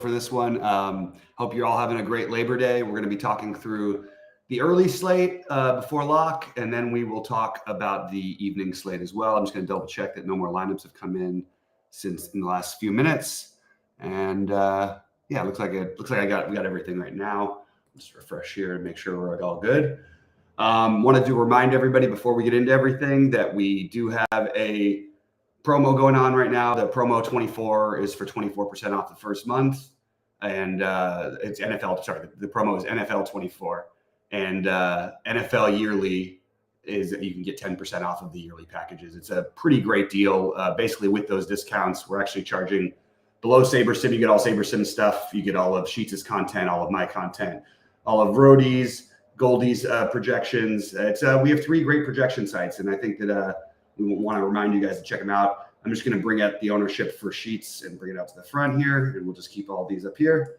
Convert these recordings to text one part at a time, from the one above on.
for this one. Hope you're all having a great Labor Day. We're going to be talking through the early slate before lock, and then we will talk about the evening slate as well. I'm just going to double check that no more lineups have come in since in the last few minutes. And yeah, it looks like we got everything right now. Just refresh here and make sure we're all good. Wanted to remind everybody before we get into everything that we do have a promo going on right now. The promo 24 is for 24% off the first month, and it's NFL. Sorry, the promo is NFL 24, and NFL yearly is that you can get 10% off of the yearly packages. It's a pretty great deal. Basically, with those discounts, we're actually charging below SaberSim. You get all SaberSim stuff. You get all of Sheets' content, all of my content, all of Rody's, Goldie's projections. We have 3 great projection sites, and I think that we want to remind you guys to check them out. I'm just going to bring up the ownership for Sheets and bring it out to the front here, and we'll just keep all these up here.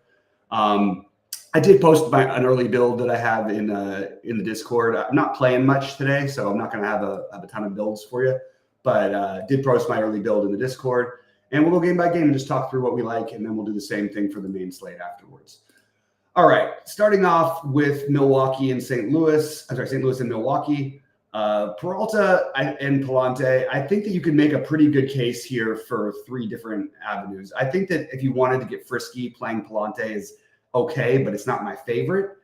I did post an early build that I have in the Discord. I'm not playing much today, so I'm not going to have a ton of builds for you, but did post my early build in the Discord, and we'll go game by game and just talk through what we like, and then we'll do the same thing for the main slate afterwards. All right, starting off with Milwaukee and St. Louis. I'm sorry, St. Louis and Milwaukee. Peralta and Palante, I think that you can make a pretty good case here for 3 different avenues. I think that if you wanted to get frisky, playing Palante is okay, but it's not my favorite.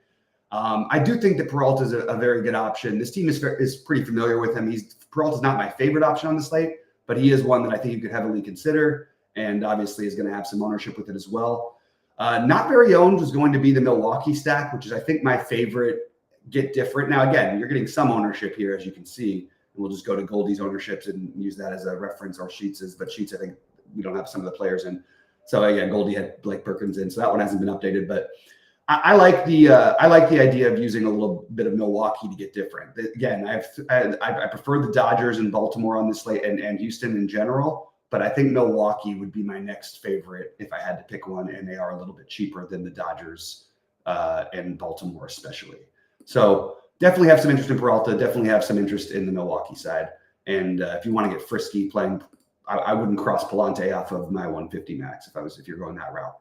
I do think that Peralta is a very good option. This team is pretty familiar with him. Peralta's not my favorite option on the slate, but he is one that I think you could heavily consider, and obviously is going to have some ownership with it as well. Not very owned is going to be the Milwaukee stack, which is, I think, my favorite. Get different. Now, again, you're getting some ownership here, as you can see. And we'll just go to Goldie's ownerships and use that as a reference, or Sheets's. But Sheets, I think we don't have some of the players in. So again, Goldie had Blake Perkins in, so that one hasn't been updated. But I like the idea of using a little bit of Milwaukee to get different. Again, I prefer the Dodgers and Baltimore on this slate, and Houston in general. But I think Milwaukee would be my next favorite if I had to pick one, and they are a little bit cheaper than the Dodgers and Baltimore especially. So definitely have some interest in Peralta, definitely have some interest in the Milwaukee side. And if you want to get frisky playing, I wouldn't cross Palante off of my 150 max if you're going that route.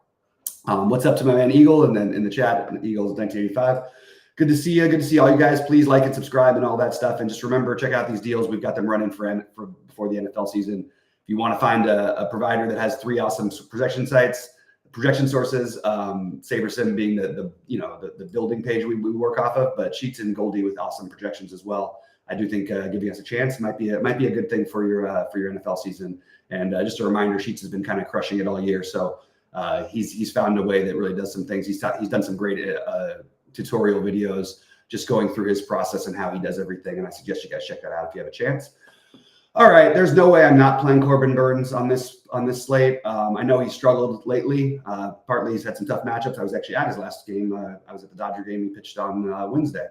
What's up to my man Eagle, and then in the chat, Eagles 1985. Good to see you. Good to see all you guys. Please like and subscribe and all that stuff. And just remember, check out these deals. We've got them running for before the NFL season. If you want to find a provider that has 3 awesome projection sources, SaberSim being the building page we work off of, but Sheets and Goldie with awesome projections as well. I do think giving us a chance might be a good thing for your NFL season. And just a reminder, Sheets has been kind of crushing it all year, so he's found a way that really does some things. He's done some great tutorial videos just going through his process and how he does everything. And I suggest you guys check that out if you have a chance. All right, there's no way I'm not playing Corbin Burns on this slate. I know he struggled lately. Partly he's had some tough matchups. I was actually at his last game. I was at the Dodger game. He pitched on Wednesday.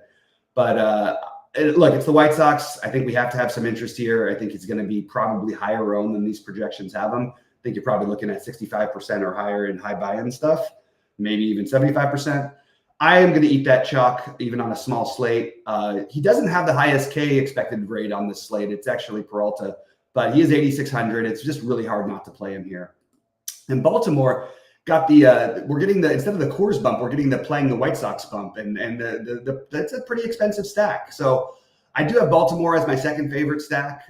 But look, it's the White Sox. I think we have to have some interest here. I think it's going to be probably higher owned than these projections have him. I think you're probably looking at 65% or higher in high buy-in stuff, maybe even 75%. I am going to eat that chalk even on a small slate. He doesn't have the highest K expected grade on this slate. It's actually Peralta, but he is 8,600. It's just really hard not to play him here. And Baltimore got we're getting instead of the Coors bump, we're getting playing the White Sox bump, and that's a pretty expensive stack. So I do have Baltimore as my second favorite stack.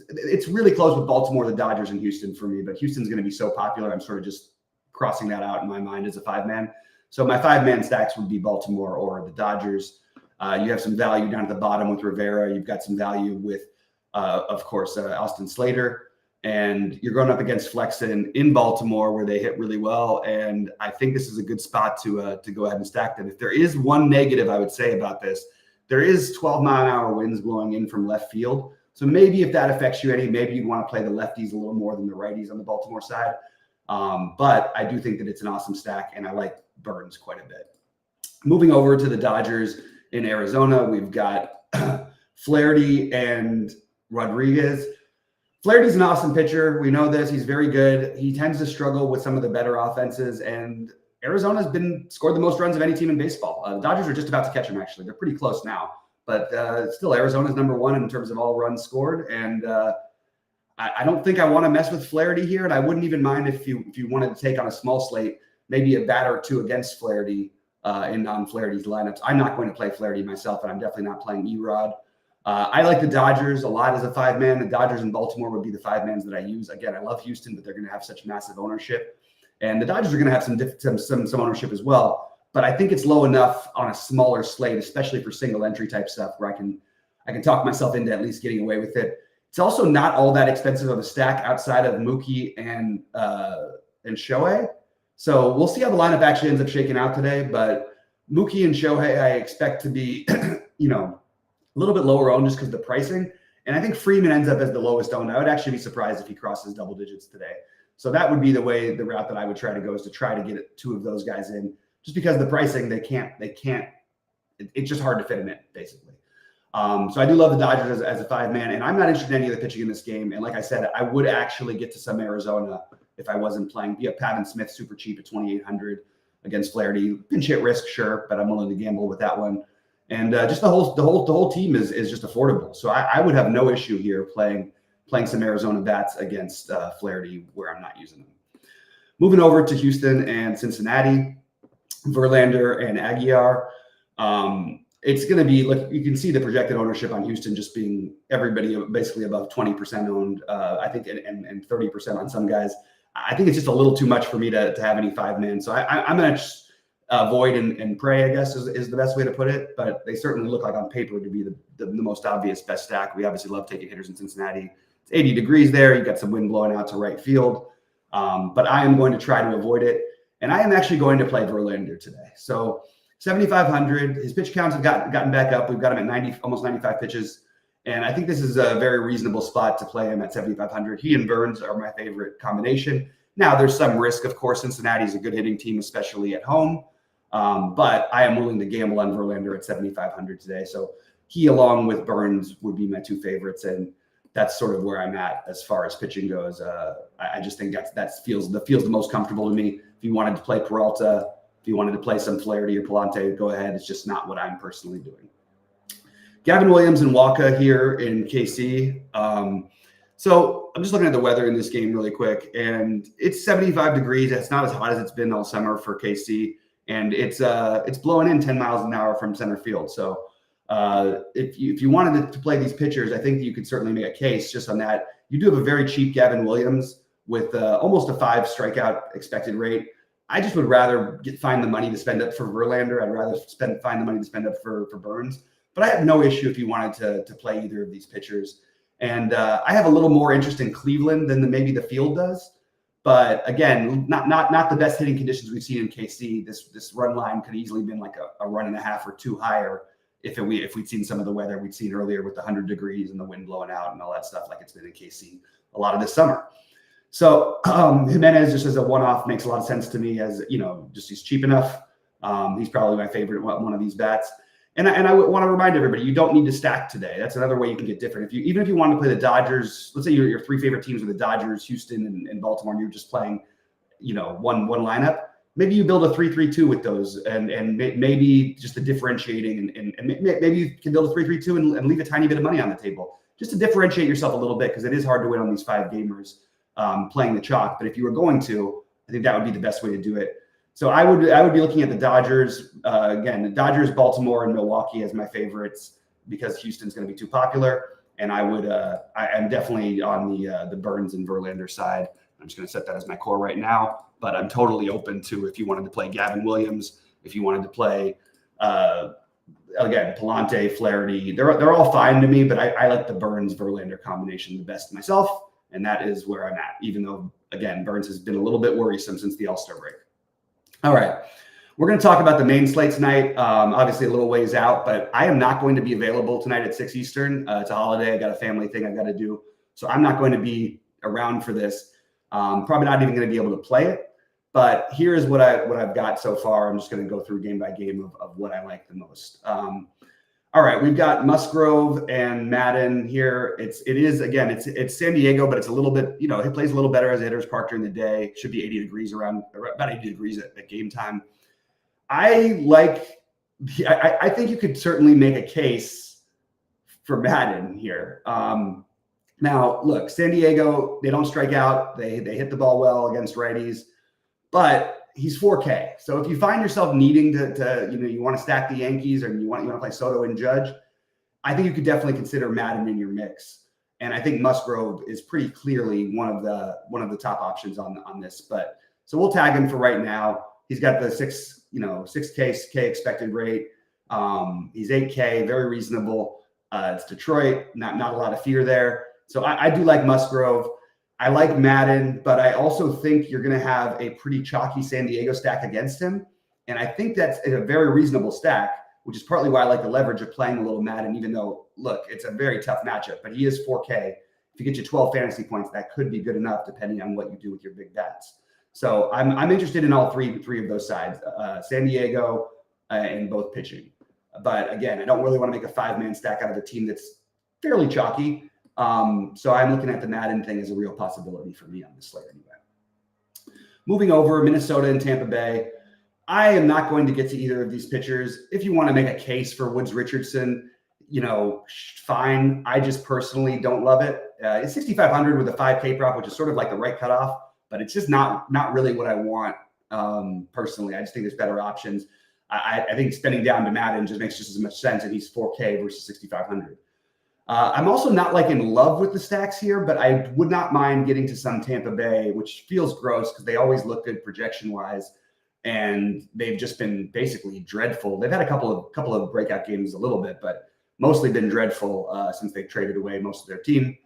It's really close with Baltimore, the Dodgers, and Houston for me, but Houston's going to be so popular. I'm sort of just crossing that out in my mind as a 5-man. So my 5-man stacks would be Baltimore or the Dodgers. You have some value down at the bottom with Rivera. You've got some value with, of course, Austin Slater. And you're going up against Flexen in Baltimore, where they hit really well. And I think this is a good spot to go ahead and stack them. If there is one negative I would say about this, there is 12-mile-an-hour winds blowing in from left field. So maybe if that affects you any, maybe you'd want to play the lefties a little more than the righties on the Baltimore side. But I do think that it's an awesome stack, and I like Burns quite a bit. Moving over to the Dodgers in Arizona, we've got Flaherty and Rodriguez. Flaherty's an awesome pitcher. We know this. He's very good. He tends to struggle with some of the better offenses, and Arizona's scored the most runs of any team in baseball. The Dodgers are just about to catch him, actually. They're pretty close now. But still, Arizona's number 1 in terms of all runs scored. And I don't think I want to mess with Flaherty here, and I wouldn't even mind if you wanted to take on a small slate, maybe a bat or two against Flaherty in non-Flaherty's lineups. I'm not going to play Flaherty myself, and I'm definitely not playing Erod. I like the Dodgers a lot as a 5-man. The Dodgers in Baltimore would be the 5-mans that I use. Again, I love Houston, but they're going to have such massive ownership, and the Dodgers are going to have some ownership as well. But I think it's low enough on a smaller slate, especially for single entry type stuff, where I can talk myself into at least getting away with it. It's also not all that expensive of a stack outside of Mookie and Shohei. So we'll see how the lineup actually ends up shaking out today. But Mookie and Shohei, I expect to be, a little bit lower owned just because of the pricing. And I think Freeman ends up as the lowest owned. I would actually be surprised if he crosses double digits today. So that would be the route that I would try to go, is to try to get 2 of those guys in, just because of the pricing. It's just hard to fit them in, basically. So I do love the Dodgers as a 5-man, and I'm not interested in any of the pitching in this game. And like I said, I would actually get to some Arizona if I wasn't playing. You have Pavin Smith super cheap at 2,800 against Flaherty. Pinch hit risk, sure, but I'm willing to gamble with that one. And just the whole team is just affordable. So I would have no issue here playing some Arizona bats against Flaherty where I'm not using them. Moving over to Houston and Cincinnati, Verlander and Aguilar. It's going to be, look, you can see the projected ownership on Houston just being everybody basically above 20% owned, I think, and 30% on some guys. I think it's just a little too much for me to have any 5-man. So I'm going to just avoid and pray, I guess, is the best way to put it. But they certainly look like on paper to be the most obvious best stack. We obviously love taking hitters in Cincinnati. It's 80 degrees there. You've got some wind blowing out to right field. But I am going to try to avoid it. And I am actually going to play Verlander today. So 7,500. His pitch counts have gotten back up. We've got him at 90, almost 95 pitches. And I think this is a very reasonable spot to play him at 7,500. He and Burns are my favorite combination. Now, there's some risk, of course. Cincinnati's a good hitting team, especially at home. But I am willing to gamble on Verlander at 7,500 today. So he, along with Burns, would be my 2 favorites. And that's sort of where I'm at as far as pitching goes. I just think that feels the most comfortable to me. If you wanted to play Peralta, if you wanted to play some Flaherty or Palante, go ahead. It's just not what I'm personally doing. Gavin Williams and Walker here in KC. So I'm just looking at the weather in this game really quick, and it's 75 degrees. It's not as hot as it's been all summer for KC, and it's blowing in 10 miles an hour from center field. So if you wanted to play these pitchers, I think you could certainly make a case just on that. You do have a very cheap Gavin Williams with almost a 5 strikeout expected rate. I just would rather find the money to spend up for Verlander. I'd rather find the money to spend up for Burns. But I have no issue if you wanted to play either of these pitchers. And I have a little more interest in Cleveland than maybe the field does. But again, not the best hitting conditions we've seen in KC. This run line could easily been like a run and a half or 2 higher if we'd seen some of the weather we'd seen earlier with the 100 degrees and the wind blowing out and all that stuff like it's been in KC a lot of this summer. So Jimenez, just as a one-off, makes a lot of sense to me, as just he's cheap enough. He's probably my favorite one of these bats. And I want to remind everybody, you don't need to stack today. That's another way you can get different. Even if you want to play the Dodgers, let's say your 3 favorite teams are the Dodgers, Houston, and Baltimore, and you're just playing, one lineup. Maybe you build a 3-3-2 with those, and maybe just the differentiating, and maybe you can build a 3-3-2 and leave a tiny bit of money on the table just to differentiate yourself a little bit, because it is hard to win on these 5 gamers playing the chalk. But if you were going to, I think that would be the best way to do it. So I would be looking at the Dodgers again, the Dodgers, Baltimore, and Milwaukee as my favorites, because Houston's going to be too popular. And I'm definitely on the Burns and Verlander side. I'm just going to set that as my core right now. But I'm totally open to, if you wanted to play Gavin Williams, if you wanted to play again Palante, Flaherty, they're all fine to me. But I like the Burns Verlander combination the best myself, and that is where I'm at. Even though again Burns has been a little bit worrisome since the All-Star break. All right, we're going to talk about the main slate tonight. Obviously a little ways out, but I am not going to be available tonight at 6 Eastern. It's a holiday. I got a family thing I got to do. So I'm not going to be around for this. Probably not even going to be able to play it. But here is what I've got so far. I'm just going to go through game by game of what I like the most. All right, we've got Musgrove and Madden here. It's San Diego, but it's a little bit, it plays a little better as a hitter's park during the day. Should be 80 degrees about 80 degrees at game time. I think you could certainly make a case for Madden here. Now, look, San Diego, they don't strike out. They hit the ball well against righties, but he's 4K. So if you find yourself needing to you want to stack the Yankees or you want to play Soto and Judge, I think you could definitely consider Madden in your mix. And I think Musgrove is pretty clearly one of the top options on this. But so we'll tag him for right now. He's got the 6K expected rate. He's 8K, very reasonable. It's Detroit, not a lot of fear there. So I do like Musgrove. I like Madden, but I also think you're going to have a pretty chalky San Diego stack against him. And I think that's a very reasonable stack, which is partly why I like the leverage of playing a little Madden, even though, look, it's a very tough matchup, but he is 4K. If you get you 12 fantasy points, that could be good enough depending on what you do with your big bats. So I'm interested in all three of those sides, San Diego and both pitching. But again, I don't really want to make a 5-man stack out of a team that's fairly chalky. So I'm looking at the Madden thing as a real possibility for me on this slate anyway. Moving over, Minnesota and Tampa Bay. I am not going to get to either of these pitchers. If you want to make a case for Woods Richardson, fine. I just personally don't love it. It's 6,500 with a 5K prop, which is sort of like the right cutoff, but it's just not really what I want personally. I just think there's better options. I think spending down to Madden just makes just as much sense, and he's 4K versus 6,500. I'm also not like in love with the stacks here, but I would not mind getting to some Tampa Bay, which feels gross because they always look good projection-wise, and they've just been basically dreadful. They've had a couple of breakout games a little bit, but mostly been dreadful since they've traded away most of their team.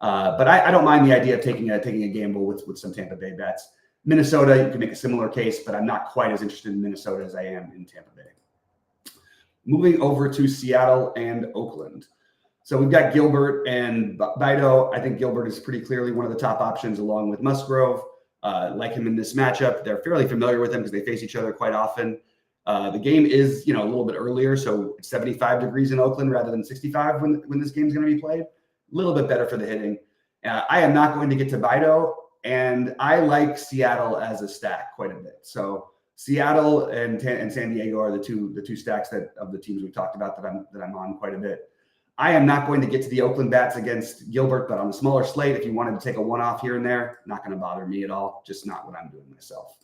But I don't mind the idea of taking a gamble with some Tampa Bay bets. Minnesota, you can make a similar case, but I'm not quite as interested in Minnesota as I am in Tampa Bay. Moving over to Seattle and Oakland. So we've got Gilbert and Bido. I think Gilbert is pretty clearly one of the top options along with Musgrove. Like him in this matchup. They're fairly familiar with him because they face each other quite often. The game is, a little bit earlier, so it's 75 degrees in Oakland rather than 65 when this game's going to be played. A little bit better for the hitting. I am not going to get to Bido, and I like Seattle as a stack quite a bit. So Seattle and San Diego are the two stacks of the teams we talked about that I'm on quite a bit. I am not going to get to the Oakland bats against Gilbert, but on a smaller slate, if you wanted to take a one-off here and there, not going to bother me at all. Just not what I'm doing myself.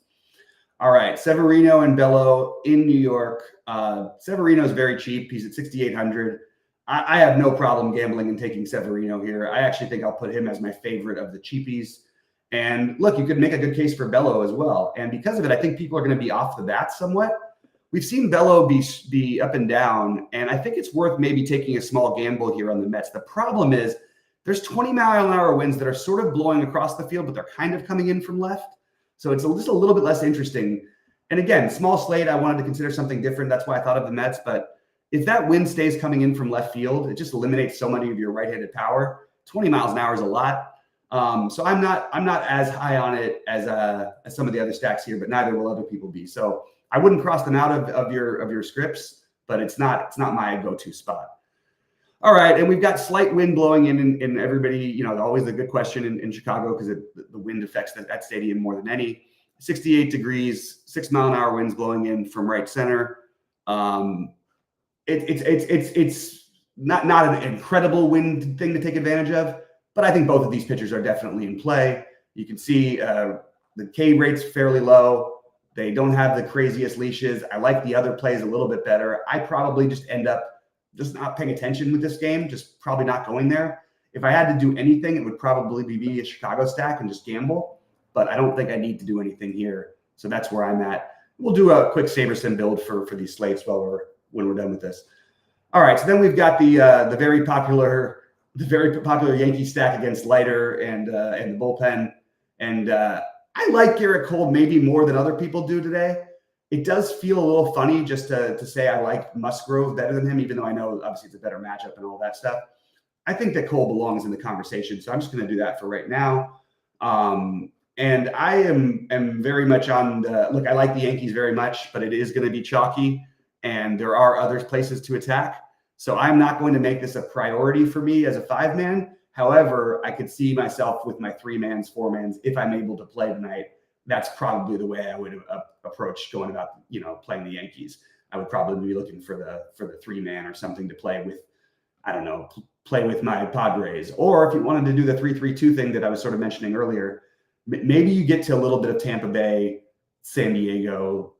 All right, Severino and Bello in New York. Severino is very cheap. He's at 6,800. I have no problem gambling and taking Severino here. I actually think I'll put him as my favorite of the cheapies. And look, you could make a good case for Bello as well. And because of it, I think people are going to be off the bat somewhat. We've seen Bello be up and down, and I think it's worth maybe taking a small gamble here on the Mets. The problem is there's 20-mile-an-hour winds that are sort of blowing across the field, but they're kind of coming in from left. So it's just a little bit less interesting. And again, small slate, I wanted to consider something different. That's why I thought of the Mets. But if that wind stays coming in from left field, it just eliminates so many of your right-handed power. 20 miles an hour is a lot. So I'm not as high on it as some of the other stacks here, but neither will other people be. So I wouldn't cross them out of your scripts, but it's not my go-to spot. All right, and we've got slight wind blowing in everybody. Always a good question in Chicago because the wind affects that stadium more than any. 68 degrees, 6-mile-an-hour winds blowing in from right center. It's not an incredible wind thing to take advantage of, but I think both of these pitchers are definitely in play. You can see the K rate's fairly low. They don't have the craziest leashes. I like the other plays a little bit better. I probably just end up just not paying attention with this game, just probably not going there. If I had to do anything, it would probably be a Chicago stack and just gamble, but I don't think I need to do anything here. So that's where I'm at. We'll do a quick SaberSim build for these slates when we're done with this. All right, so then we've got the very popular Yankee stack against Leiter and the bullpen. And I like Garrett Cole maybe more than other people do today. It does feel a little funny just to say I like Musgrove better than him, even though I know obviously it's a better matchup and all that stuff. I think that Cole belongs in the conversation, so I'm just going to do that for right now. And I am very much on look, I like the Yankees very much, but it is going to be chalky, and there are other places to attack. So I'm not going to make this a priority for me as a 5-man. However, I could see myself with my 3-mans, 4-mans, if I'm able to play tonight. That's probably the way I would approach going about, playing the Yankees. I would probably be looking for the 3-man or something to play with, I don't know, play with my Padres. Or if you wanted to do the 3-3-2 thing that I was sort of mentioning earlier, maybe you get to a little bit of Tampa Bay, San Diego,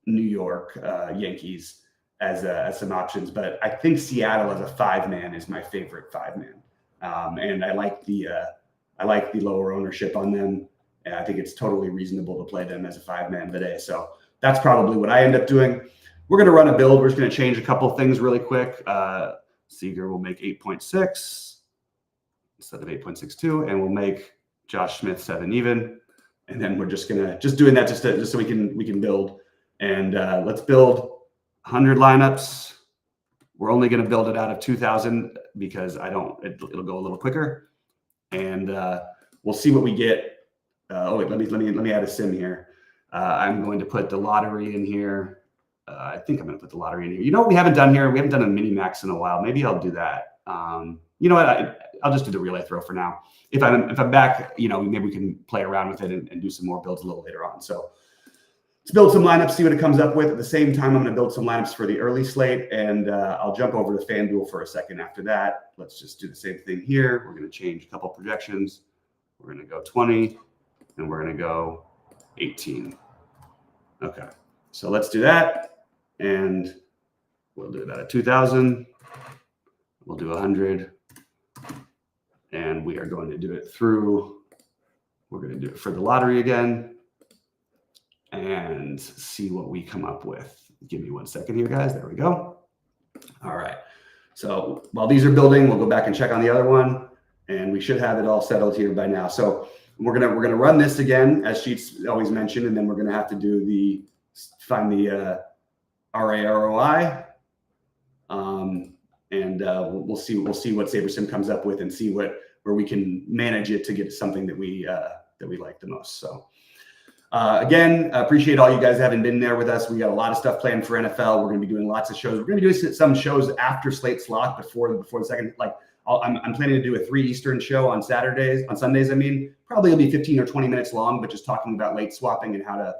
New York Yankees as some options. But I think Seattle as a 5-man is my favorite 5-man. And I like the lower ownership on them. And I think it's totally reasonable to play them as a 5-man today. So that's probably what I end up doing. We're going to run a build. We're just going to change a couple things really quick. Seager will make 8.6 instead of 8.62, and we'll make Josh Smith 7 even. And then we're just doing that just so we can build. And let's build 100 lineups. We're only going to build it out of 2,000 because it'll go a little quicker. And we'll see what we get. Wait, let me add a sim here. I'm going to put the lottery in here. I think I'm going to put the lottery in here. You know what we haven't done here? We haven't done a mini max in a while. Maybe I'll do that. You know what? I'll just do the relay throw for now. If I'm back, maybe we can play around with it and do some more builds a little later on. So let's build some lineups, see what it comes up with. At the same time, I'm going to build some lineups for the early slate, and I'll jump over to FanDuel for a second after that. Let's just do the same thing here. We're going to change a couple projections. We're going to go 20, and we're going to go 18. Okay, so let's do that. And we'll do that at 2,000. We'll do 100. And we are going to do it we're going to do it for the lottery again and see what we come up with. Give me 1 second here, guys. There we go. All right. So while these are building, we'll go back and check on the other one, and we should have it all settled here by now. So we're gonna run this again, as Sheets always mentioned, and then we're gonna have to find the RAROI, and we'll see what SaberSim comes up with and see where we can manage it to get something that we like the most. So again, appreciate all you guys having been there with us. We got a lot of stuff planned for NFL. We're going to be doing lots of shows. We're going to be doing some shows after Slate's lock before the second. Like I'm planning to do a 3 Eastern show on Sundays. I mean, probably it'll be 15 or 20 minutes long, but just talking about late swapping and how to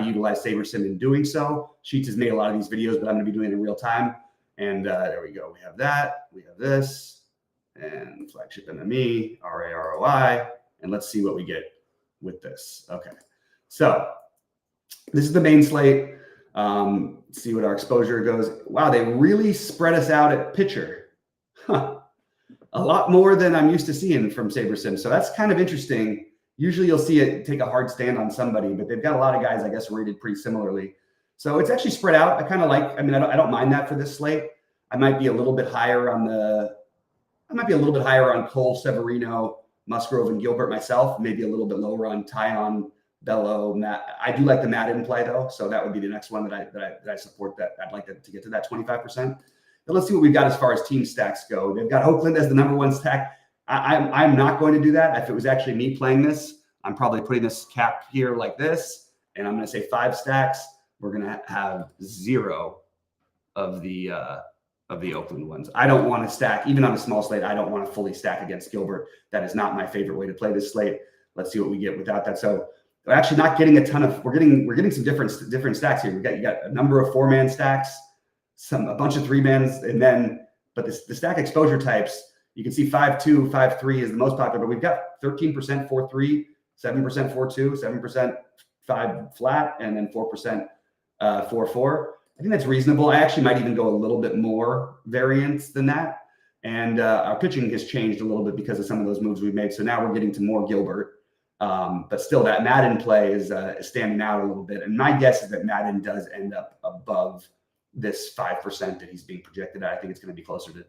utilize SaberSim in doing so. Sheets has made a lot of these videos, but I'm going to be doing it in real time. And there we go. We have that. We have this. And flagship MME, RAROI. And let's see what we get with this. Okay. So this is the main slate. See what our exposure goes. Wow, they really spread us out at pitcher. Huh. A lot more than I'm used to seeing from SaberSim. So that's kind of interesting. Usually you'll see it take a hard stand on somebody, but they've got a lot of guys, I guess, rated pretty similarly. So it's actually spread out. I don't mind that for this slate. I might be a little bit higher on Cole, Severino, Musgrove, and Gilbert myself. Maybe a little bit lower on Tyon, Bello, Matt. I do like the Madden play though, so that would be the next one that I support. That I'd like to get to that 25%. But let's see what we've got as far as team stacks go. They've got Oakland as the #1 stack. I'm not going to do that. If it was actually me playing this, I'm probably putting this cap here like this, and I'm going to say 5 stacks. We're going to have 0 of the Oakland ones. I don't want to stack, even on a small slate. I don't want to fully stack against Gilbert. That is not my favorite way to play this slate. Let's see what we get without that. So we're actually not getting a ton of. We're getting some different stacks here. You got a number of 4-man stacks, a bunch of 3-mans, and then the stack exposure types. You can see 5-2, 5-3 is the most popular, but we've got 13% 4-3, 7% 4-2, 7% 5 flat, and then 4% 4-4. I think that's reasonable. I actually might even go a little bit more variance than that. And our pitching has changed a little bit because of some of those moves we've made. So now we're getting to more Gilbert. But still, that Madden play is standing out a little bit. And my guess is that Madden does end up above this 5% that he's being projected at. I think it's going to be closer to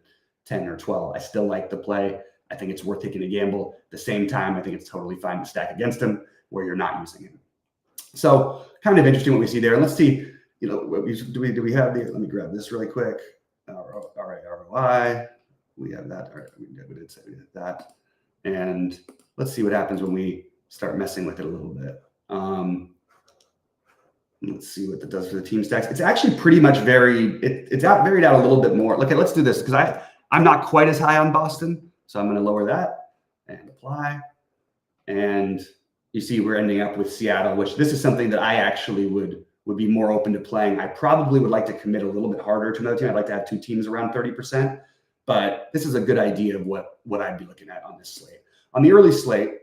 10 or 12. I still like the play. I think it's worth taking a gamble. At the same time, I think it's totally fine to stack against him where you're not using him. So kind of interesting what we see there. And let's see, do we have the, let me grab this really quick. ROI. We have that. All right, we did say we did that. And let's see what happens when we start messing with it a little bit. Let's see what that does for the team stacks. It's actually pretty much varied. It's varied out a little bit more. Okay, let's do this because I'm not quite as high on Boston. So I'm going to lower that and apply. And you see we're ending up with Seattle, which this is something that I actually would be more open to playing. I probably would like to commit a little bit harder to another team. I'd like to have 2 teams around 30%. but this is a good idea of what I'd be looking at on this slate. On the early slate,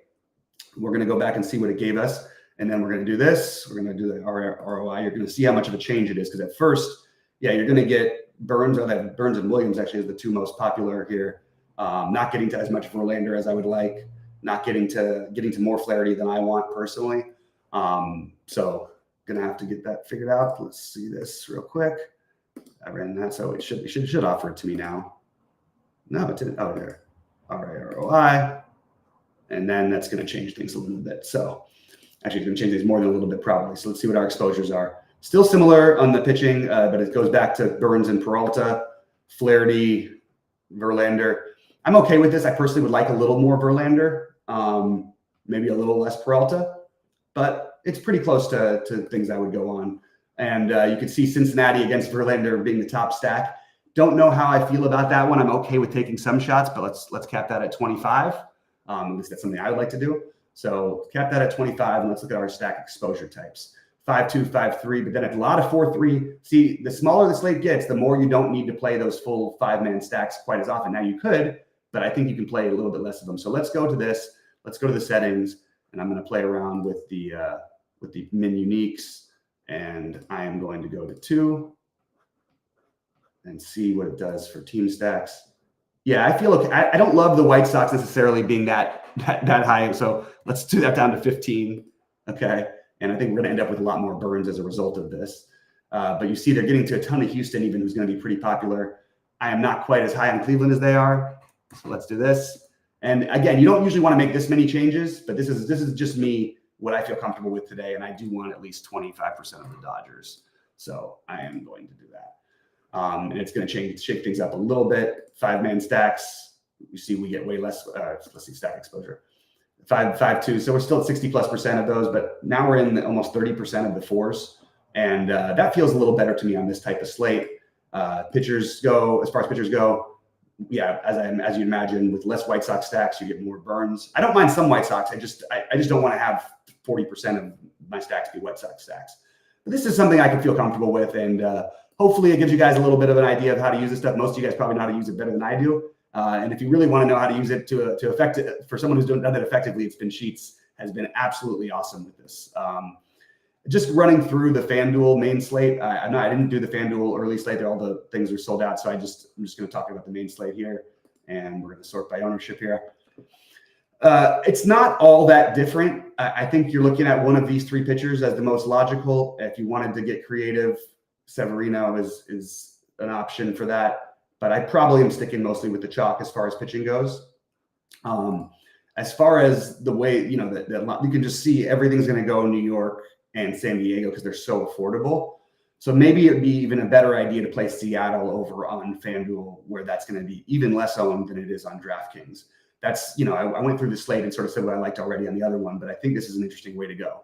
we're going to go back and see what it gave us. And then we're going to do this. We're going to do the ROI. You're going to see how much of a change it is. Because at first, yeah, you're going to get Burns, or that Burns and Williams actually is the two most popular here. Not getting to as much Verlander as I would like. Not getting to more Flaherty than I want personally. So going to have to get that figured out. Let's see this real quick. I ran that, so it should offer it to me now. No, it didn't. Oh, there. ROI. And then that's going to change things a little bit. So actually, it's going to change things more than a little bit probably. So let's see what our exposures are. Still similar on the pitching, but it goes back to Burns and Peralta, Flaherty, Verlander. I'm okay with this. I personally would like a little more Verlander, maybe a little less Peralta, but it's pretty close to things I would go on. And you can see Cincinnati against Verlander being the top stack. Don't know how I feel about that one. I'm okay with taking some shots, but let's cap that at 25. At least that's something I would like to do. So cap that at 25, and let's look at our stack exposure types. 5-2, 5-3, but then a lot of 4-3. See, the smaller the slate gets, the more you don't need to play those full 5-man stacks quite as often. Now you could, but I think you can play a little bit less of them. So let's go to this. Let's go to the settings, and I'm going to play around with the min uniques, and I am going to go to 2 and see what it does for team stacks. Yeah, I feel okay. I don't love the White Sox necessarily being that high. So let's do that down to 15. Okay. And I think we're going to end up with a lot more Burns as a result of this. But you see they're getting to a ton of Houston even, who's going to be pretty popular. I am not quite as high on Cleveland as they are. So let's do this. And again, you don't usually want to make this many changes, but this is just me, what I feel comfortable with today. And I do want at least 25% of the Dodgers. So I am going to do that. And it's going to shake things up a little bit. 5-man stacks. You see, we get way less. Let's see, stack exposure. 5-2. So we're still at 60+% of those, but now we're in almost 30% of the 4s, and that feels a little better to me on this type of slate. Pitchers go as far as pitchers go. Yeah, as you imagine, with less White Sox stacks, you get more Burns. I don't mind some White Sox. I just don't want to have 40% of my stacks be White Sox stacks. But this is something I can feel comfortable with, and hopefully it gives you guys a little bit of an idea of how to use this stuff. Most of you guys probably know how to use it better than I do. And if you really want to know how to use it to affect it, for someone who's done that effectively, it's been Sheets has been absolutely awesome with this. Just running through the FanDuel main slate. I didn't do the FanDuel early slate. All the things are sold out. So I'm just going to talk about the main slate here, and we're going to sort by ownership here. It's not all that different. I think you're looking at one of these 3 pitchers as the most logical. If you wanted to get creative, Severino is an option for that. But I probably am sticking mostly with the chalk as far as pitching goes. As far as the way, you can just see everything's going to go in New York and San Diego because they're so affordable. So maybe it'd be even a better idea to play Seattle over on FanDuel, where that's going to be even less owned than it is on DraftKings. That's, I went through the slate and sort of said what I liked already on the other one, but I think this is an interesting way to go.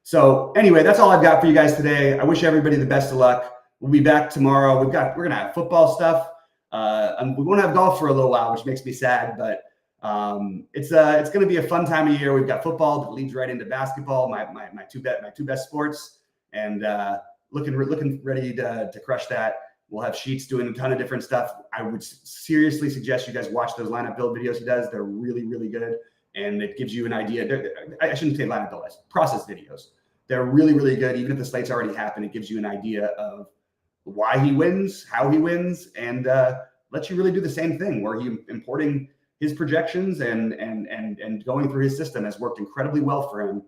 So anyway, that's all I've got for you guys today. I wish everybody the best of luck. We'll be back tomorrow. We're going to have football stuff. We won't have golf for a little while, which makes me sad, but it's going to be a fun time of year. We've got football that leads right into basketball, my two best sports, and looking ready to crush that. We'll have Sheets doing a ton of different stuff. I would seriously suggest you guys watch those lineup build videos he does. They're really, really good, and it gives you an idea. I shouldn't say lineup build, process videos. They're really, really good. Even if the slate's already happened, it gives you an idea of why he wins, how he wins, and lets you really do the same thing where he importing his projections and going through his system has worked incredibly well for him.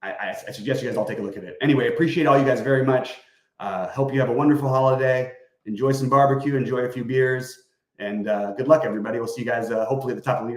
I suggest you guys all take a look at it. Anyway, appreciate all you guys very much. Hope you have a wonderful holiday. Enjoy some barbecue, enjoy a few beers, and good luck, everybody. We'll see you guys hopefully at the top of the leaderboard.